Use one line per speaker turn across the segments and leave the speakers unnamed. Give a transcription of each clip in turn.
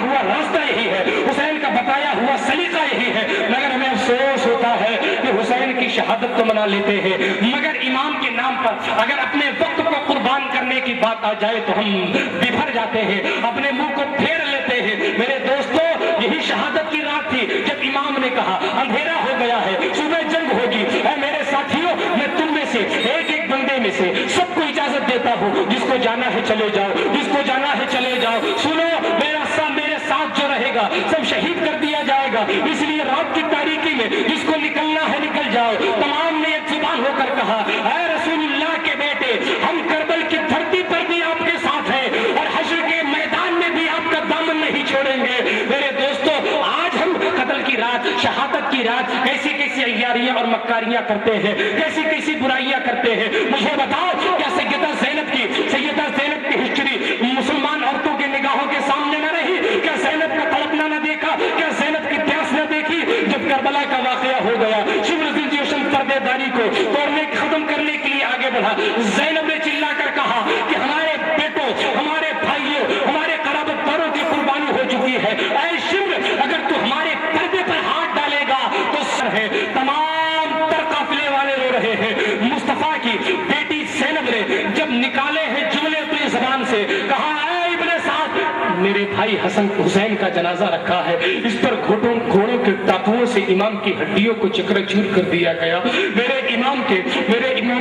ہوا راستہ یہی ہے، حسین کا بتایا ہوا سلیقہ یہی ہے، مگر ہمیں افسوس ہوتا ہے کہ حسین کی شہادت تو منا لیتے ہیں مگر امام کے نام پر اگر اپنے وقت کو قربان کرنے کی بات آ جائے تو ہم بفر جاتے ہیں، اپنے منہ کو پھیر لیتے ہیں۔ میرے دوستو، یہی شہادت کی رات تھی جب امام نے کہا اندھیرا ہو گیا ہے، صبح جنگ ہوگی، اے میرے ساتھیوں میں تم میں سے ایک ایک بندے میں سے سب کو اجازت دیتا ہوں، جس کو جانا ہے چلے جاؤ، جس کو جانا ہے چلے جاؤ، سنو میرے ساتھ جو رہے گا سب شہید کر دیا جائے گا، اس لیے رات کی تاریکی میں جس کو نکلنا ہے نکل جاؤ۔ تمام نے ایک زبان ہو کر کہا اے رسول اللہ کے بیٹے، ہم کربل کی دھرتی پر بھی آپ کے ساتھ ہیں اور حشر کے میدان میں بھی آپ کا دامن نہیں چھوڑیں گے۔ میرے دوستو، آج ہم قتل کی رات، شہادت کی رات کیسی کیسی عیاریاں اور مکاریاں کرتے ہیں، کیسی کیسی برائیاں کرتے ہیں۔ مجھے بتاؤ، کیا سیدہ زینب کی ہسٹری مسلمان عورتوں کے نگاہوں کے سامنے نہ رہی؟ کیا زینب کا تڑپنا نہ دیکھا؟ کیا زینب کی پیاس نہ دیکھی؟ جب کربلا کا واقعہ ہو گیا، شمر ذی جوشن پردے داری کو توڑنے ختم کرنے کے لیے آگے بڑھا، زینب نے چلا کر کہا کہ ہمارے بیٹوں، ہمارے بھائیوں، ہمارے قرابت داروں کی قربانی ہو چکی ہے، اے شمر اگر تو ہمارے پردے پر ہاتھ ڈالے گا تو سر ہے۔ تمام تر قافلے والے رو رہے ہیں۔ مصطفیٰ کی بیٹی زینب نے جب نکالے ہیں جملے اپنی زبان سے، کہا اے ابن سعد، میرے بھائی حسین کا جنازہ رکھا ہے، اس پر گھوڑوں کے ٹاپوؤں سے امام کی ہڈیوں کو چکر چور کر دیا گیا، میرے امام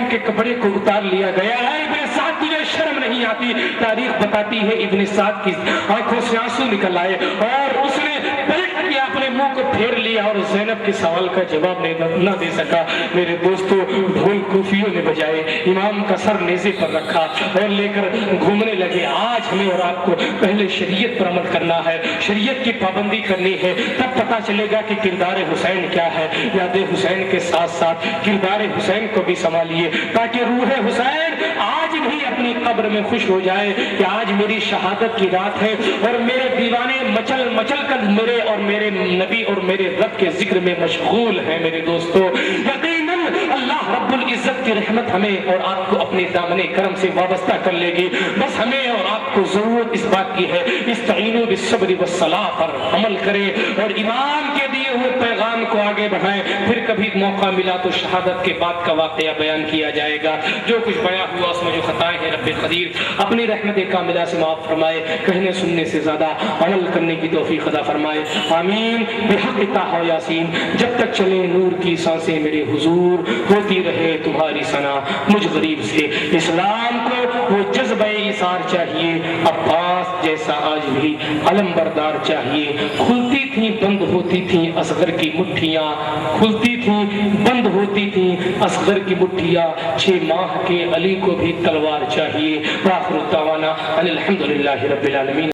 کے کپڑے کو اتار لیا گیا۔ اے ابن سعد، تجھے شرم نہیں آتی؟ تاریخ بتاتی ہے ابن سعد کی آنکھوں سے آنسو نکل آئے اور اس نے پلٹ کے اپنے منہ کو پھیر لیا اور زینب کے سوال کا جواب نہ دے سکا۔ میرے دوستو، ڈھول کوفیوں نے بجائے، امام کا سر نیزے پر رکھا اور لے کر گھومنے لگے۔ آج ہمیں اور آپ کو پہلے شریعت پر عمل کرنا ہے، شریعت کی پابندی کرنی ہے، تب پتا چلے گا کہ کردار حسین کیا ہے۔ یاد حسین کے ساتھ ساتھ کردار حسین کو بھی سنبھالیے تاکہ روح حسین آج بھی اپنی قبر میں خوش ہو جائے کہ آج میری شہادت کی رات ہے اور میرے دیوانے مچل مچل کر میرے نبی اور میرے رب کے ذکر میں مشغول ہیں۔ میرے دوستو، یقیناً اللہ رب العزت کی رحمت ہمیں اور آپ کو اپنے دامن کرم سے وابستہ کر لے گی۔ بس ہمیں اور آپ کو ضرورت اس بات کی ہے، استعینوا بالصبر والصلاۃ پر عمل کریں اور امام کے دیے ہوئے پیغام کو آگے بڑھائیں۔ پھر کبھی موقع ملا تو شہادت کے بعد کا واقعہ بیان کیا جائے گا۔ جو کچھ بیان ہوا اس میں جو خطائیں ہیں رب قدیر اپنی رحمت کاملہ سے معاف فرمائے، کہنے سننے سے زیادہ عمل کرنے کی توفیق عطا فرمائے، آمین بحق طٰ یاسین۔ جب تک چلے نور کی سانسیں میرے حضور، ہوتی رہے تمہاری ثنا مجھ غریب سے۔ اسلام کو وہ جذبہ ایثار چاہیے، عباس جیسا آج بھی علم بردار چاہیے۔ کھلتی تھیں بند ہوتی تھیں اصغر کی مٹھیاں، کھلتی تھیں بند ہوتی تھیں اصغر کی مٹھیاں، 6 ماہ کے علی کو بھی تلوار چاہیے۔ وآخر دعوانا ان الحمد للہ رب العالمین۔